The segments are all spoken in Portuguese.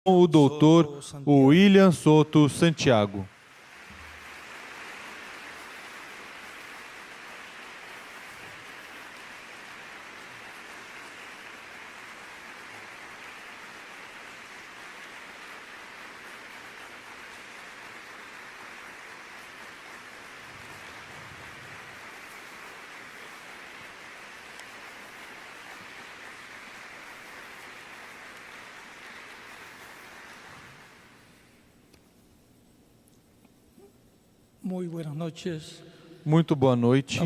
o doutor William Soto Santiago. Muito boa noite,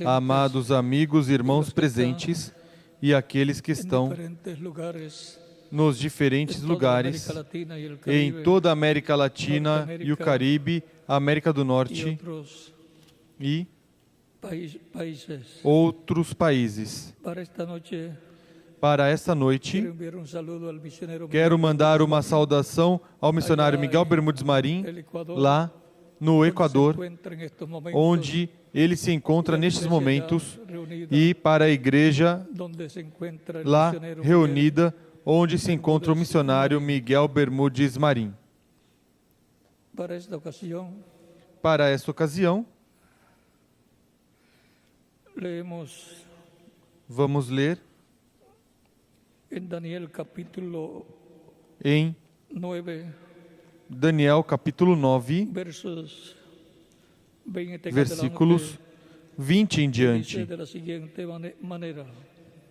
amados amigos e irmãos presentes e aqueles que estão nos diferentes lugares em toda a América Latina e o Caribe, a América do Norte e outros países. Para esta noite, quero mandar uma saudação ao missionário Miguel Bermúdez Marim, lá no Equador, onde ele se encontra nestes momentos, e para a igreja lá reunida, onde se encontra o missionário Miguel Bermúdez Marim. Para esta ocasião, vamos ler em Daniel capítulo 9, versículos 20 em diante,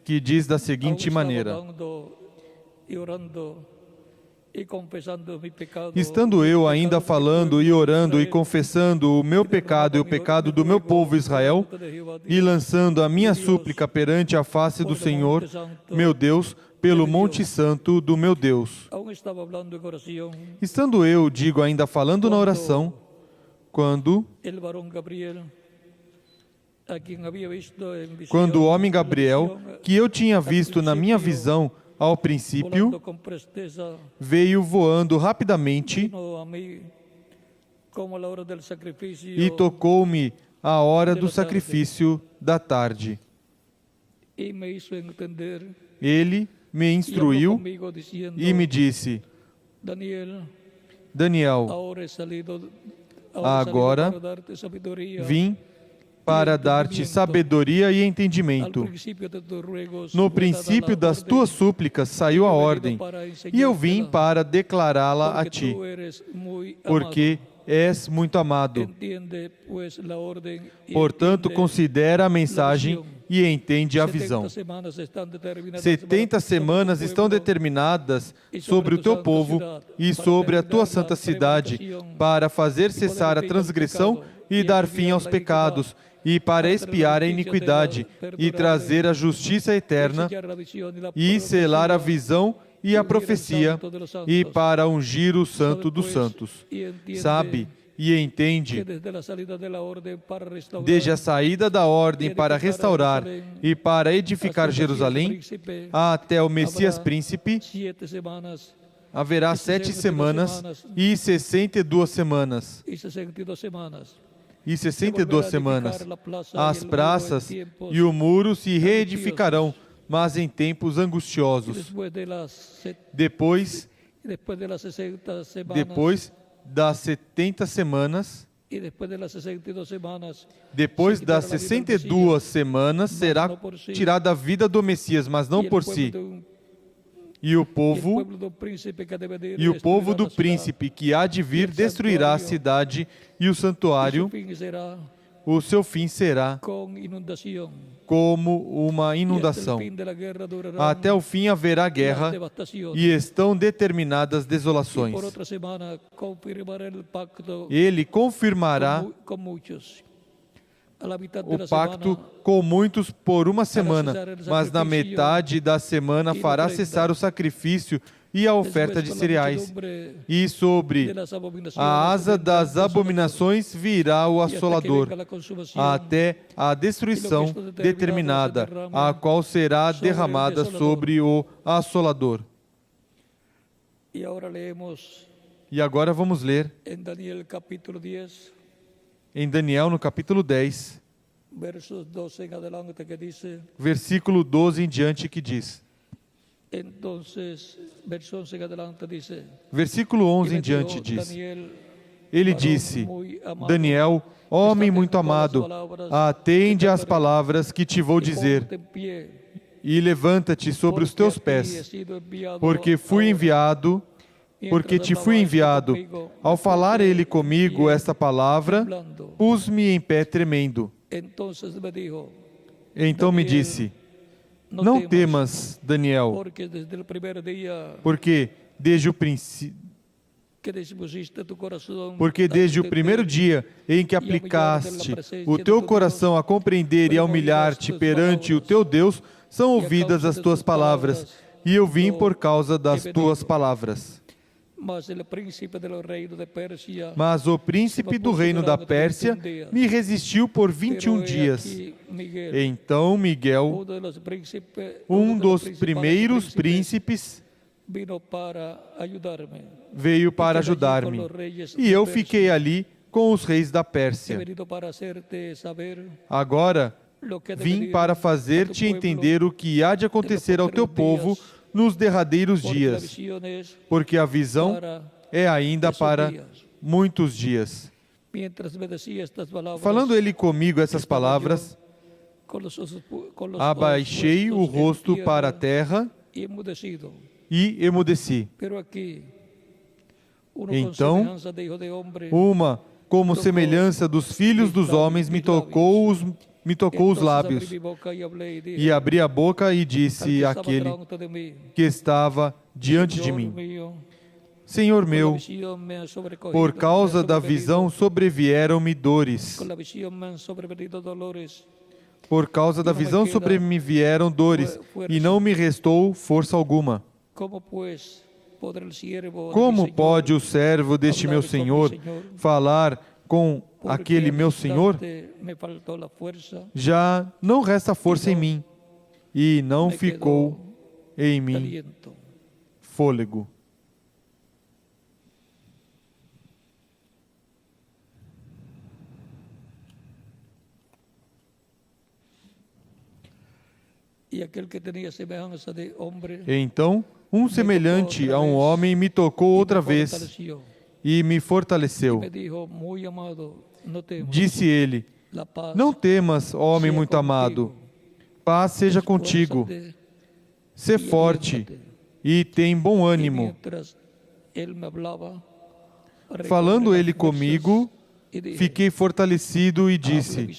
que diz da seguinte maneira: estando eu ainda falando e orando e confessando o meu pecado e o pecado do meu povo Israel, e lançando a minha súplica perante a face do Senhor, meu Deus, pelo Monte Santo do meu Deus. Estando eu, digo, ainda falando na oração, quando o homem Gabriel, que eu tinha visto na minha visão ao princípio, veio voando rapidamente e tocou-me a hora do sacrifício da tarde. Ele me instruiu e me disse: Daniel, agora vim para dar-te sabedoria e entendimento. No princípio das tuas súplicas saiu a ordem, e eu vim para declará-la a ti, porque és muito amado. Portanto, considera a mensagem e entende a visão. 70 semanas estão determinadas sobre o teu povo e sobre a tua santa cidade, para fazer cessar a transgressão e dar fim aos pecados, e para expiar a iniquidade, e trazer a justiça eterna, e selar a visão e a profecia, e para ungir o Santo dos Santos. Sabe e entende, desde a saída da ordem para restaurar e para edificar Jerusalém, até o Messias Príncipe, haverá 7 semanas e 62 semanas. E 62 semanas. As praças e o muro se reedificarão, mas em tempos angustiosos. Depois das 70 semanas, depois das 62 semanas, será tirada a vida do Messias, mas não por si. E o povo do príncipe que há de vir destruirá a cidade e o santuário. O seu fim será como uma inundação. Até o fim haverá guerra e estão determinadas desolações. Ele confirmará o pacto com muitos por uma semana, mas na metade da semana fará cessar o sacrifício e a oferta de cereais. E sobre a asa das abominações virá o assolador, até a destruição determinada, a qual será derramada sobre o assolador. E agora vamos ler em Daniel, no capítulo 10, versículo 12 em diante, que diz: Versículo 11 em diante diz: Ele disse, Daniel, homem muito amado, atende às palavras que te vou dizer e levanta-te sobre os teus pés, porque te fui enviado. Ao falar ele comigo esta palavra, pus-me em pé tremendo. Então me disse, não temas, Daniel, porque desde o primeiro dia em que aplicaste o teu coração a compreender e a humilhar-te perante o teu Deus, são ouvidas as tuas palavras, e eu vim por causa das tuas palavras. Mas o príncipe do reino da Pérsia me resistiu por 21 dias. Então Miguel, um dos primeiros príncipes, veio para ajudar-me. E eu fiquei ali com os reis da Pérsia. Agora, vim para fazer-te entender o que há de acontecer ao teu povo nos derradeiros dias, porque a visão é ainda para muitos dias. Falando ele comigo essas palavras, abaixei o rosto para a terra e emudeci. Então, uma como semelhança dos filhos dos homens me tocou os lábios, e abri a boca e disse àquele que estava diante de mim, Senhor meu, por causa da visão sobrevieram-me dores. Por causa da visão sobrevieram dores, e não me restou força alguma. Como pode o servo deste meu Senhor falar com aquele meu Senhor? Já não resta força em mim, e não ficou em mim fôlego. Então, um semelhante a um homem me tocou outra vez e me fortaleceu. Disse ele, não temas, homem muito amado, paz seja contigo. Sê forte e tem bom ânimo. Falando ele comigo, fiquei fortalecido e disse,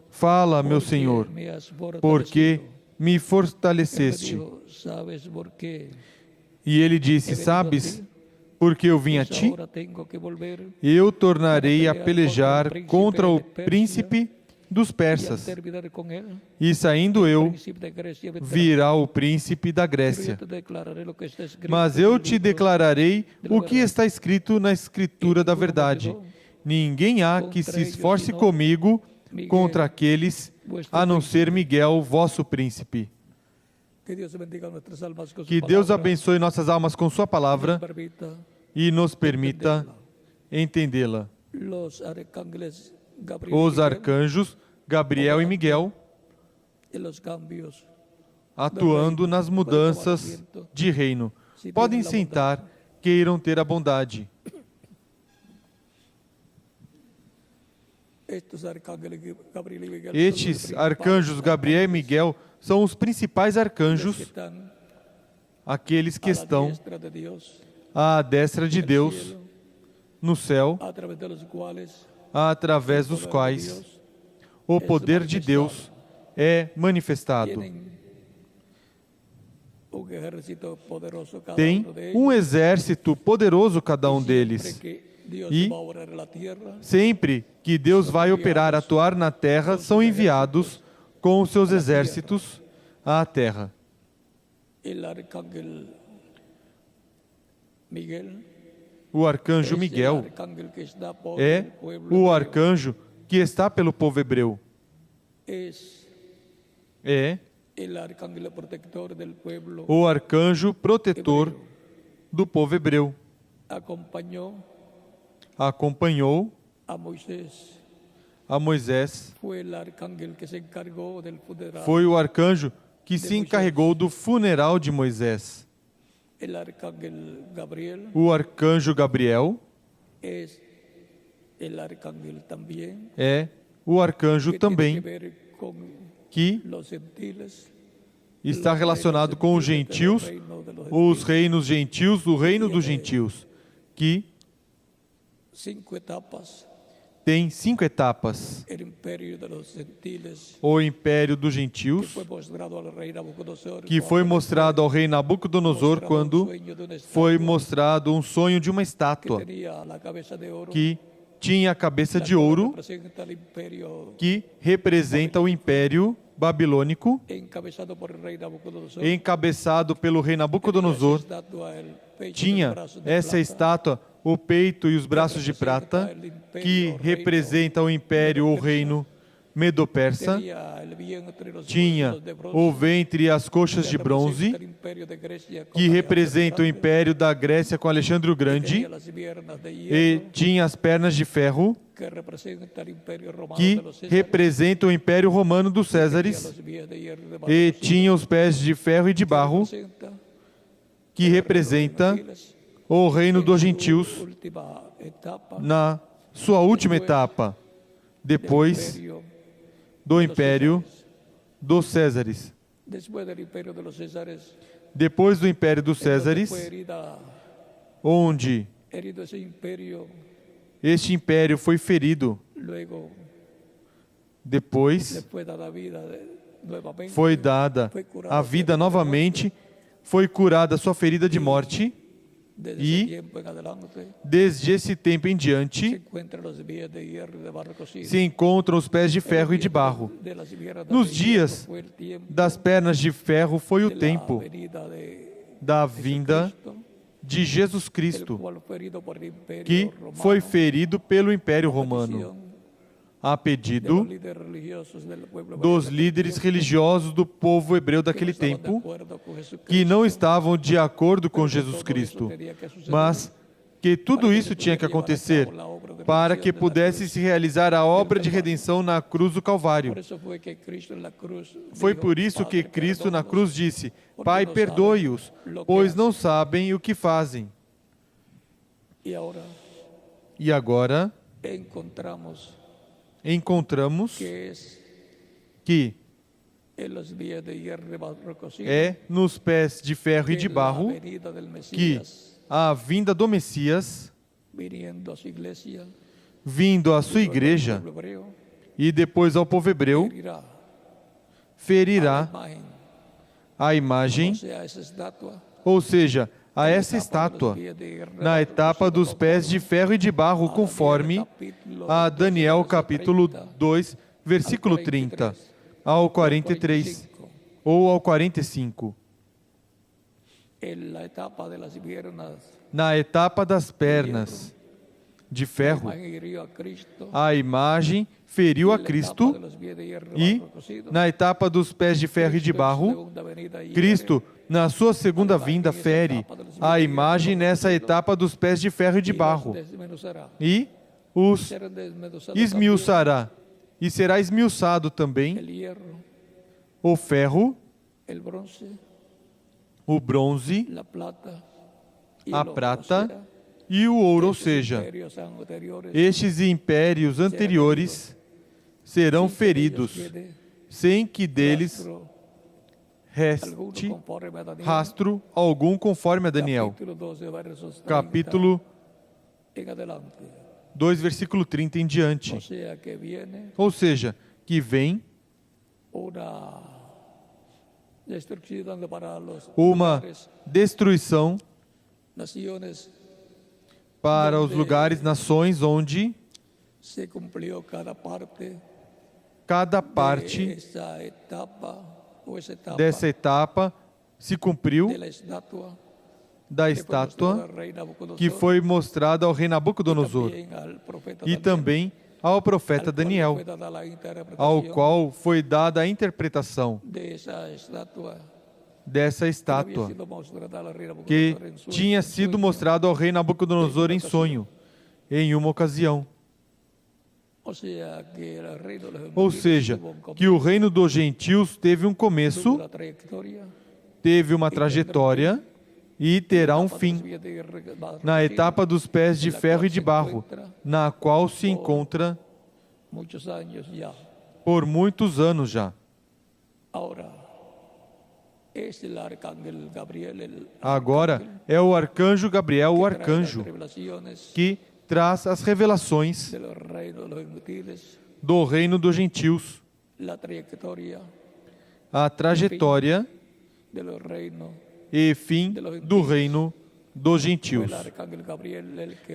fala, meu Senhor, porque me fortaleceste. E ele disse, sabes, porque eu vim a ti? Eu tornarei a pelejar contra o príncipe dos persas. E saindo eu, virá o príncipe da Grécia. Mas eu te declararei o que está escrito na Escritura da verdade. Ninguém há que se esforce comigo contra aqueles, a não ser Miguel, vosso príncipe. Que Deus abençoe nossas almas com sua palavra e nos permita entendê-la. Os arcanjos Gabriel e Miguel atuando nas mudanças de reino. Podem sentar, queiram ter a bondade. Estes arcanjos Gabriel e Miguel são os principais arcanjos, aqueles que estão à destra de Deus no céu, através dos quais o poder de Deus é manifestado. Tem um exército poderoso cada um deles. E sempre que Deus vai operar, atuar na terra, são enviados com os seus exércitos à terra. O arcanjo Miguel é o arcanjo que está pelo povo hebreu. É o arcanjo protetor do povo hebreu. Acompanhou a Moisés. Foi o arcanjo que se encarregou do funeral de Moisés. O arcanjo Gabriel é o arcanjo também que está relacionado com os gentios, os reinos gentios, o reino dos gentios, que tem 5 etapas. O império dos gentios, que foi mostrado ao rei Nabucodonosor quando foi mostrado um sonho de uma estátua que tinha a cabeça de ouro, que representa o império babilônico, encabeçado pelo rei Nabucodonosor. Tinha essa estátua o peito e os braços de prata, que representa o império ou reino medo-persa. Tinha o ventre e as coxas de bronze, que representa o império da Grécia com Alexandre o Grande. E tinha as pernas de ferro, que representa o império romano dos Césares. E tinha os pés de ferro e de barro, que representa o reino dos gentios na sua última etapa, depois do império dos Césares. Depois do império dos Césares, onde este império foi ferido, depois foi dada a vida novamente, foi curada a sua ferida de morte. E, desde esse tempo em diante, se encontram os pés de ferro e de barro. Nos dias das pernas de ferro foi o tempo da vinda de Jesus Cristo, que foi ferido pelo Império Romano, a pedido dos líderes religiosos do povo hebreu daquele tempo, que não estavam de acordo com Jesus Cristo, mas que tudo isso tinha que acontecer para que pudesse se realizar a obra de redenção na cruz do Calvário. Foi por isso que Cristo na cruz disse: Pai, perdoe-os, pois não sabem o que fazem. E agora encontramos que é nos pés de ferro e de barro que a vinda do Messias, vindo à sua igreja e depois ao povo hebreu, ferirá a imagem, ou seja, a essa estátua, na etapa dos pés de ferro e de barro, conforme a Daniel capítulo 2, versículo 30 ao 43, ou ao 45. Na etapa das pernas de ferro, a imagem feriu a Cristo, e na etapa dos pés de ferro e de barro, Cristo, na sua segunda vinda, fere a imagem nessa etapa dos pés de ferro e de barro, e os esmiuçará, e será esmiuçado também o ferro, o bronze, a prata e o ouro, ou seja, estes impérios anteriores serão feridos, sem que deles reste rastro algum, conforme a Daniel, capítulo 2, versículo 30 em diante. Ou seja, que vem uma destruição para os lugares, nações, onde cada parte dessa etapa se cumpriu da estátua que foi mostrada ao rei Nabucodonosor e também ao profeta Daniel, ao qual foi dada a interpretação dessa estátua que tinha sido mostrado ao rei Nabucodonosor em sonho, em uma ocasião. Ou seja, que o reino dos gentios teve um começo, teve uma trajetória e terá um fim, na etapa dos pés de ferro e de barro, na qual se encontra por muitos anos já. Agora é o arcanjo Gabriel, o arcanjo, que traz as revelações do reino dos gentios, a trajetória e fim do reino dos gentios.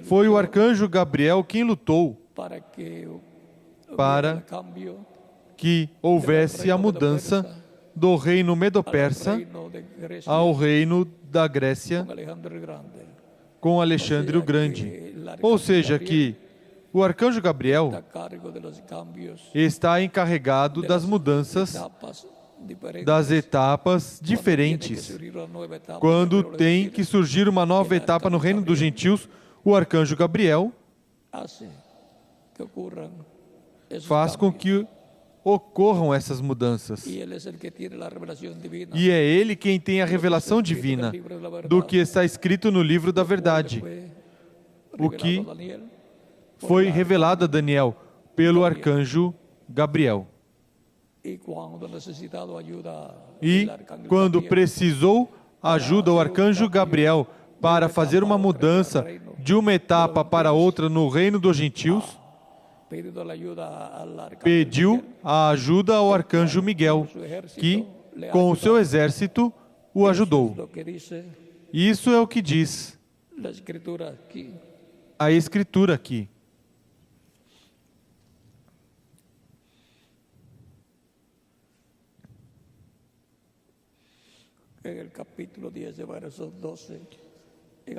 Foi o arcanjo Gabriel quem lutou para que houvesse a mudança do reino medo-persa ao reino da Grécia com Alexandre o Grande. Ou seja, que o arcanjo Gabriel está encarregado das mudanças, das etapas diferentes. Quando tem que surgir uma nova etapa no reino dos gentios, o arcanjo Gabriel faz com que ocorram essas mudanças. E é ele quem tem a revelação divina do que está escrito no livro da verdade, o que foi revelado a Daniel pelo arcanjo Gabriel. E quando precisou ajuda o arcanjo Gabriel para fazer uma mudança de uma etapa para outra no reino dos gentios, pediu a ajuda ao arcanjo Miguel, que, com o seu exército, o ajudou. Isso é o que diz a Escritura aqui.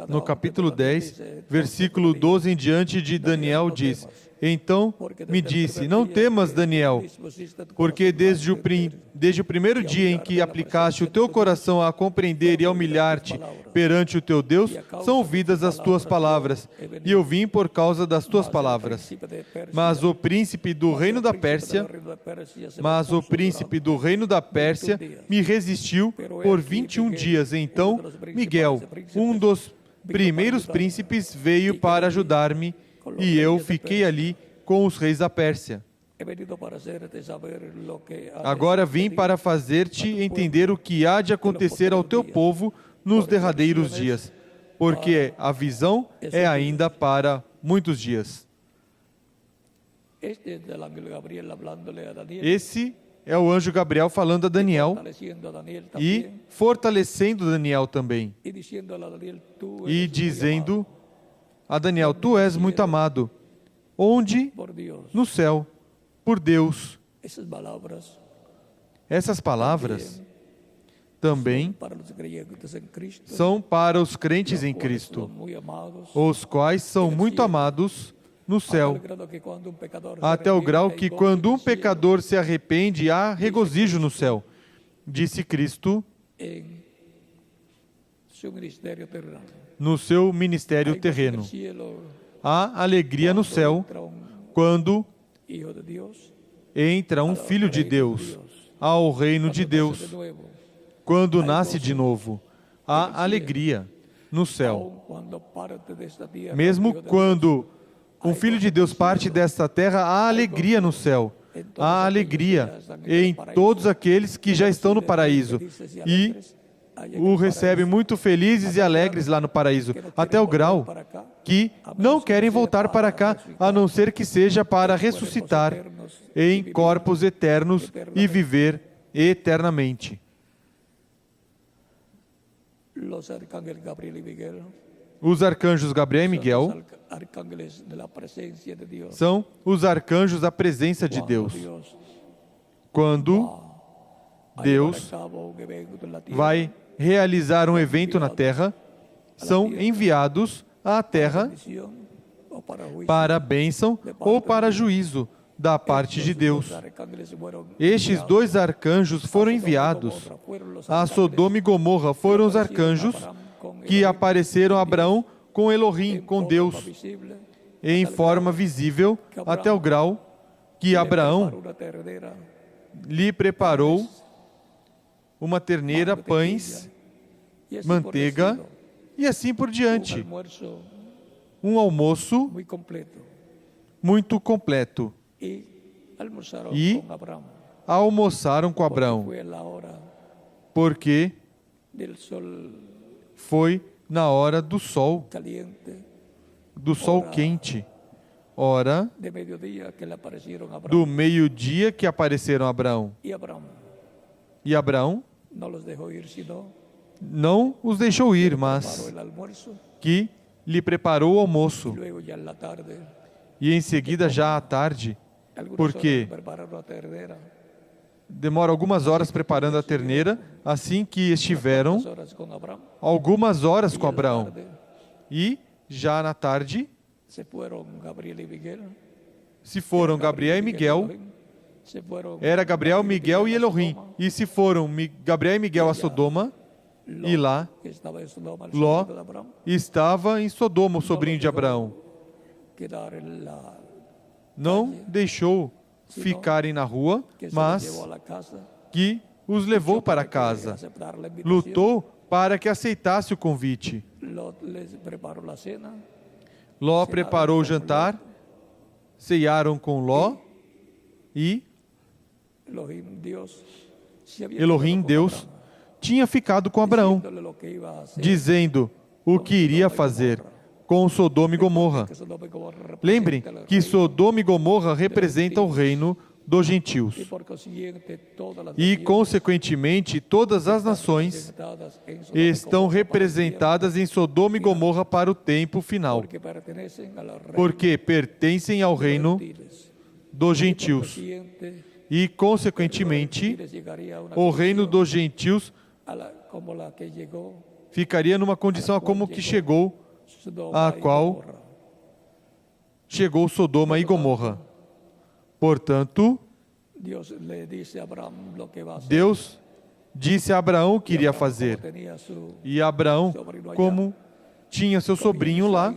No capítulo 10, versículo 12 em diante de Daniel diz: Então me disse, não temas, Daniel, porque desde o primeiro dia em que aplicaste o teu coração a compreender e a humilhar-te perante o teu Deus, são ouvidas as tuas palavras, e eu vim por causa das tuas palavras. Mas o príncipe do reino da Pérsia me resistiu por 21 dias. Então Miguel, um dos primeiros príncipes, veio para ajudar-me, e eu fiquei ali com os reis da Pérsia. Agora vim para fazer-te entender o que há de acontecer ao teu povo nos derradeiros dias, porque a visão é ainda para muitos dias. Esse é o anjo Gabriel falando a Daniel e fortalecendo Daniel também. E dizendo a Daniel, tu és muito amado. Onde? No céu, por Deus. Essas palavras também são para os crentes em Cristo, os quais são muito amados no céu, até o grau que quando um pecador se arrepende, há regozijo no céu, disse Cristo no seu ministério terreno. Há alegria no céu quando entra um filho de Deus ao reino de Deus. Quando nasce de novo, há alegria no céu. Mesmo quando um filho de Deus parte desta terra, há alegria no céu. Há alegria em todos aqueles que já estão no paraíso e o recebem muito felizes e alegres lá no paraíso, até o grau que não querem voltar para cá, a não ser que seja para ressuscitar em corpos eternos e viver eternamente. Os arcanjos Gabriel e Miguel são os arcanjos da presença de Deus. Quando Deus vai realizar um evento na Terra, são enviados à Terra para a bênção ou para juízo da parte de Deus. Estes dois arcanjos foram enviados a Sodoma e Gomorra. Foram os arcanjos que apareceram a Abraão com Elohim, com Deus, em forma visível até o grau que Abraão lhe preparou uma terneira, pães, manteiga e assim por diante. Um almoço muito completo. E almoçaram com Abraão, porque foi na hora do sol quente, hora do meio-dia que apareceram a Abraão. E Abraão não os deixou ir, mas que lhe preparou o almoço. E em seguida, já à tarde, porque demora algumas horas preparando a terneira, assim que estiveram algumas horas com Abraão. E já na tarde, se foram Gabriel e Miguel, era Gabriel, Miguel e Elohim. E se foram Gabriel e Miguel a Sodoma, e lá Ló estava em Sodoma, o sobrinho de Abraão. Não deixou ficarem na rua, mas que os levou para casa. Lutou para que aceitasse o convite. Ló preparou o jantar, ceiaram com Ló e Elohim, Deus, tinha ficado com Abraão, dizendo o que iria fazer com Sodoma e Gomorra. Lembrem que Sodoma e Gomorra representam o reino dos gentios. E, consequentemente, todas as nações estão representadas em Sodoma e Gomorra para o tempo final, porque pertencem ao reino dos gentios. E, consequentemente, o reino dos gentios ficaria numa condição como que chegou, a qual chegou Sodoma e Gomorra. Portanto, Deus disse a Abraão o que iria fazer. E Abraão, como tinha seu sobrinho lá,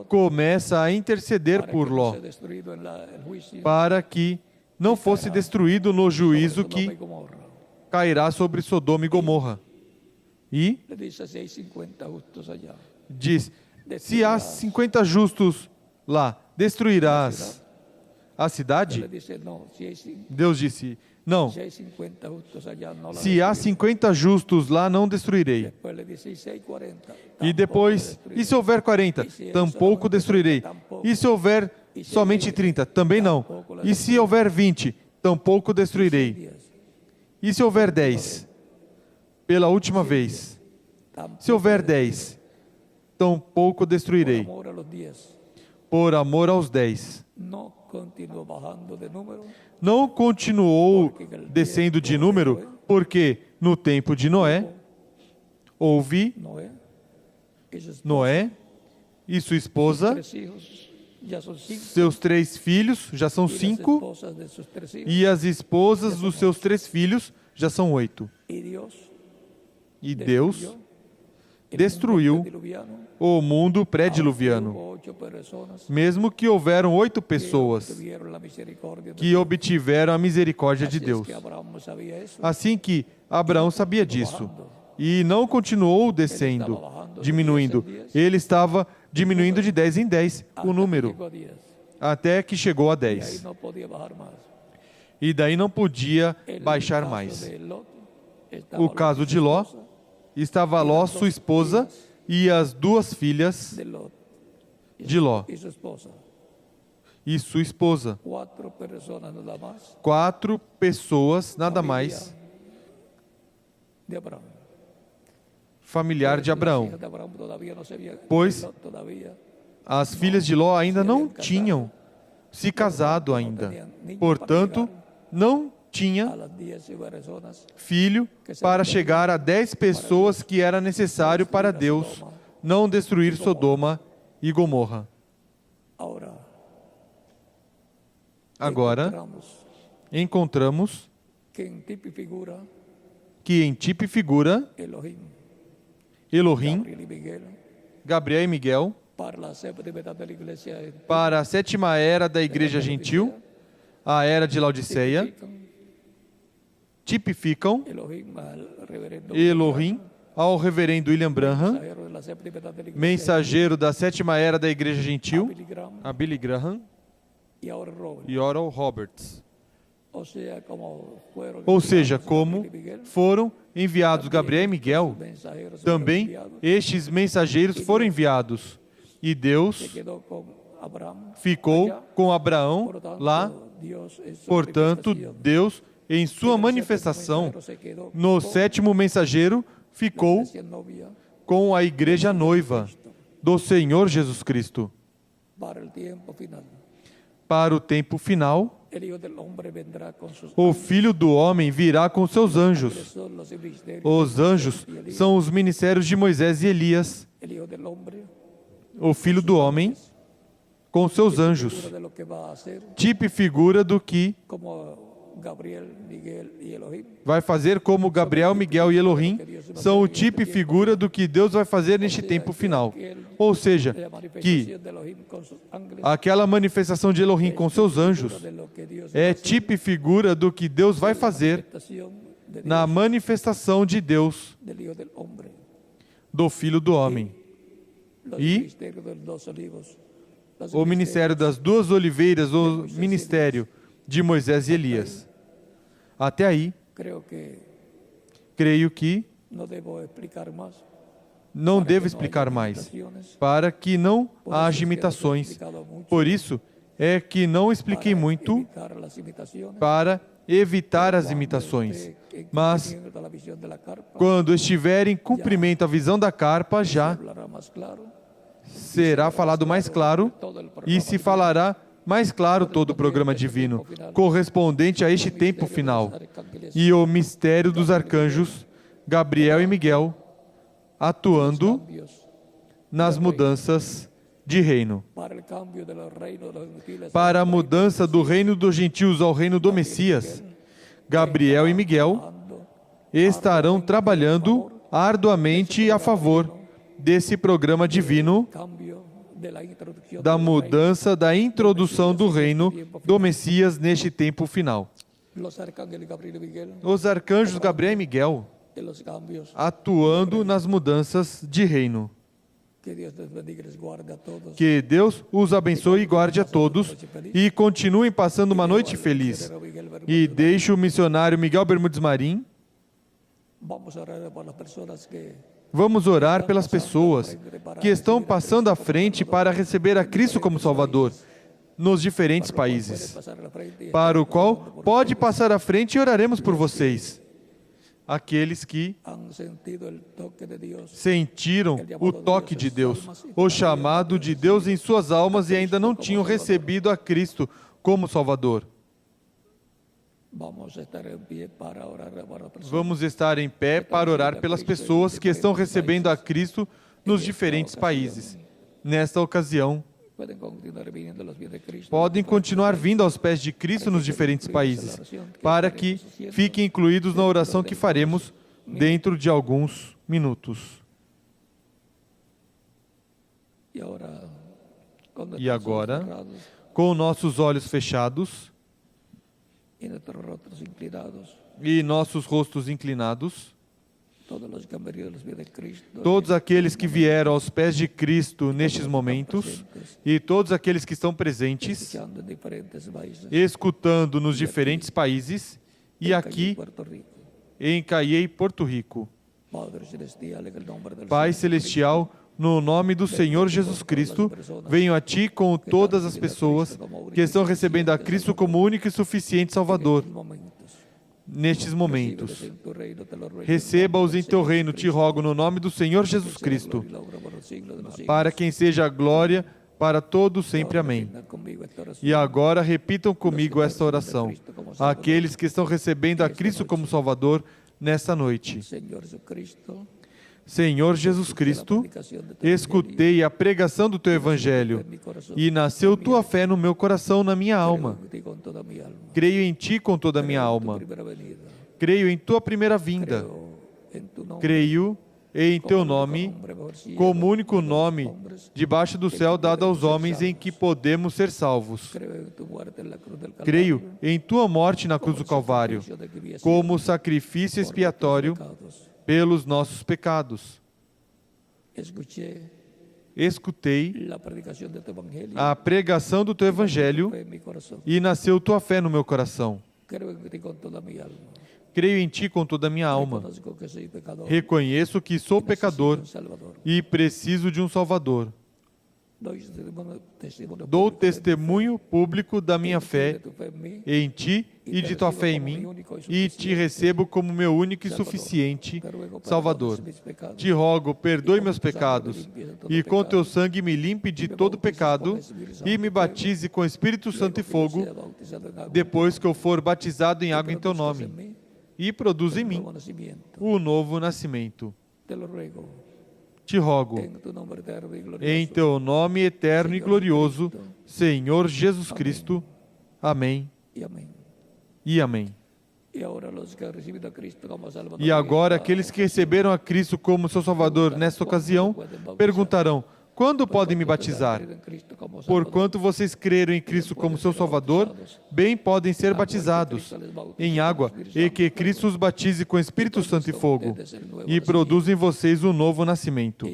começa a interceder por Ló, para que não fosse destruído no juízo que cairá sobre Sodoma e Gomorra. E diz, se há 50 justos lá, destruirás a cidade? Deus disse, não. Se há 50 justos lá, não destruirei. E depois, e se houver 40? Tampouco destruirei. E se houver somente 30? Também não. E se houver 20? Tampouco destruirei. E se houver 10? Pela última vez. Se houver 10, tampouco destruirei. Por amor aos 10. Não continuou descendo de número, porque no tempo de Noé, houve Noé e sua esposa, seus 3 filhos, já são 5, e as esposas dos seus 3 filhos, já são 8. E Deus destruiu o mundo pré-diluviano, mesmo que houveram 8 pessoas que obtiveram a misericórdia de Deus. Assim que Abraão sabia disso, e não continuou descendo, diminuindo. Ele estava diminuindo de 10 em 10 o número, até que chegou a 10. E daí não podia baixar mais. O caso de Ló, estava Ló, sua esposa, e as 2 filhas de Ló. E sua esposa. 4 pessoas, nada mais. Familiar de Abraão. Pois as filhas de Ló ainda não tinham se casado ainda. Portanto, não tinha filho para chegar a 10 pessoas que era necessário para Deus não destruir Sodoma e Gomorra. Agora, encontramos que em tipo e figura, Elohim, Gabriel e Miguel, para a sétima era da Igreja Gentil, a era de Laodiceia, tipificam Elohim ao reverendo William Branham, mensageiro da sétima era da Igreja Gentil, a Billy Graham e Oral Roberts. Ou seja, como foram enviados Gabriel e Miguel, também estes mensageiros foram enviados. E Deus ficou com Abraão lá. Portanto, Deus, em sua manifestação, no sétimo mensageiro, ficou com a igreja noiva do Senhor Jesus Cristo. Para o tempo final, o Filho do Homem virá com seus anjos. Os anjos são os ministérios de Moisés e Elias. O Filho do Homem com seus anjos. Tipo e figura do que vai fazer, como Gabriel, Miguel e Elohim são o tipo e figura do que Deus vai fazer neste tempo final. Ou seja, que aquela manifestação de Elohim com seus anjos é tipo e figura do que Deus vai fazer na manifestação de Deus do Filho do Homem. E o ministério das duas oliveiras, o ministério de Moisés e Elias. Até aí, creio que não devo explicar mais, para que não haja imitações. Por isso é que não expliquei muito, para evitar as imitações. Mas, quando estiver em cumprimento a visão da carpa, já será falado mais claro e se falará mais claro todo o programa divino, correspondente a este tempo final, e o mistério dos arcanjos, Gabriel e Miguel, atuando nas mudanças de reino. Para a mudança do reino dos gentios ao reino do Messias, Gabriel e Miguel estarão trabalhando arduamente a favor desse programa divino da mudança, da introdução do reino do Messias neste tempo final. Os arcanjos Gabriel e Miguel atuando nas mudanças de reino. Que Deus os abençoe e guarde a todos e continuem passando uma noite feliz. E deixe o missionário Miguel Bermudes Marim. Vamos orar pelas pessoas que estão passando à frente para receber a Cristo como Salvador nos diferentes países, para o qual pode passar à frente e oraremos por vocês. Aqueles que sentiram o toque de Deus, o chamado de Deus em suas almas e ainda não tinham recebido a Cristo como Salvador. Vamos estar em pé para orar pelas pessoas que estão recebendo a Cristo nos diferentes países. Nesta ocasião, podem continuar vindo aos pés de Cristo nos diferentes países, para que fiquem incluídos na oração que faremos dentro de alguns minutos. E agora, com nossos olhos fechados e nossos rostos inclinados, todos aqueles que vieram aos pés de Cristo nestes momentos e todos aqueles que estão presentes, escutando nos diferentes países e aqui em Cayey, Porto Rico. Pai Celestial, no nome do Senhor Jesus Cristo, venho a Ti com todas as pessoas que estão recebendo a Cristo como único e suficiente Salvador. Nestes momentos, receba-os em Teu reino, te rogo, no nome do Senhor Jesus Cristo, para quem seja a glória para todos sempre. Amém. E agora repitam comigo esta oração. Aqueles que estão recebendo a Cristo como Salvador nesta noite. Senhor Jesus Cristo, escutei a pregação do Teu Evangelho e nasceu Tua fé no meu coração, na minha alma. Creio em Ti com toda a minha alma. Creio em Tua primeira vinda. Creio em teu nome, como único nome debaixo do céu dado aos homens em que podemos ser salvos. Creio em tua morte na cruz do Calvário, como sacrifício expiatório pelos nossos pecados. Escutei a pregação do teu Evangelho e nasceu tua fé no meu coração. Creio em ti com toda a minha alma. Reconheço que sou pecador e preciso de um Salvador. Dou testemunho público da minha fé em ti e de tua fé em mim, e te recebo como meu único e suficiente Salvador. Te rogo, perdoe meus pecados, e com teu sangue me limpe de todo pecado, e me batize com Espírito Santo e fogo, depois que eu for batizado em água em teu nome, e produz em mim o novo nascimento. Te rogo, em teu nome eterno e glorioso, Senhor Jesus Cristo. Amém e amém. E agora, aqueles que receberam a Cristo como seu Salvador nesta ocasião, perguntarão: quando podem me batizar? Porquanto vocês creram em Cristo como seu Salvador, bem podem ser batizados em água, e que Cristo os batize com Espírito Santo e fogo, e produz em vocês um novo nascimento.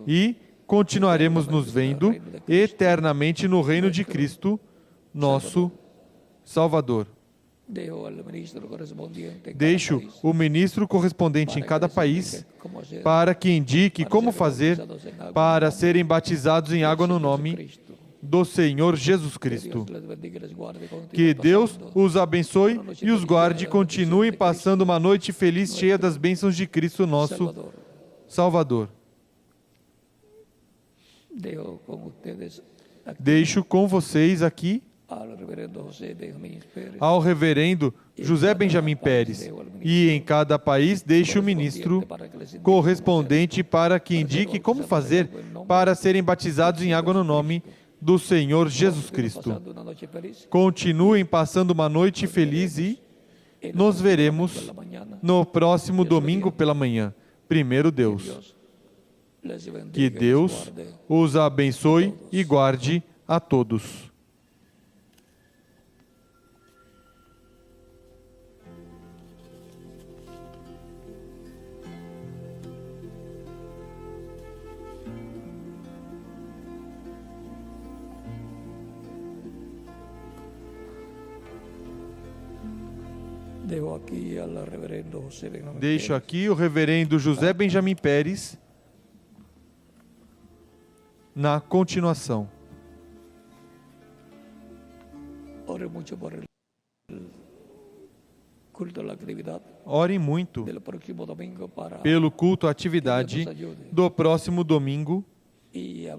E continuaremos nos vendo eternamente no reino de Cristo, nosso Salvador. Deixo o ministro correspondente em cada país para que indique como fazer para serem batizados em água no nome do Senhor Jesus Cristo. Que Deus os abençoe e os guarde e continuem passando uma noite feliz cheia das bênçãos de Cristo, nosso Salvador. Deixo com vocês aqui ao reverendo José Benjamin Pérez, e em cada país deixe o ministro correspondente para que indique como fazer para serem batizados em água no nome do Senhor Jesus Cristo. Continuem passando uma noite feliz e nos veremos no próximo domingo pela manhã. Primeiro Deus. Que Deus os abençoe e guarde a todos. Deixo aqui o reverendo José Benjamin Pérez na continuação. Orem muito pelo culto à atividade do próximo domingo,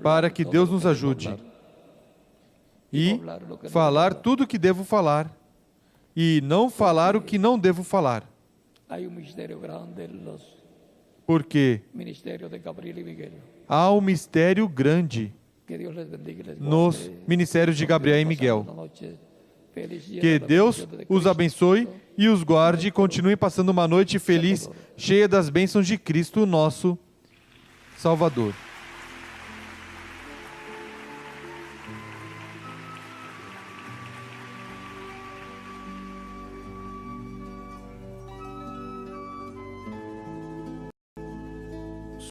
para que Deus nos ajude e falar tudo o que devo falar e não falar o que não devo falar. Porque há um mistério grande nos ministérios de Gabriel e Miguel. Que Deus os abençoe e os guarde e continue passando uma noite feliz, cheia das bênçãos de Cristo, nosso Salvador.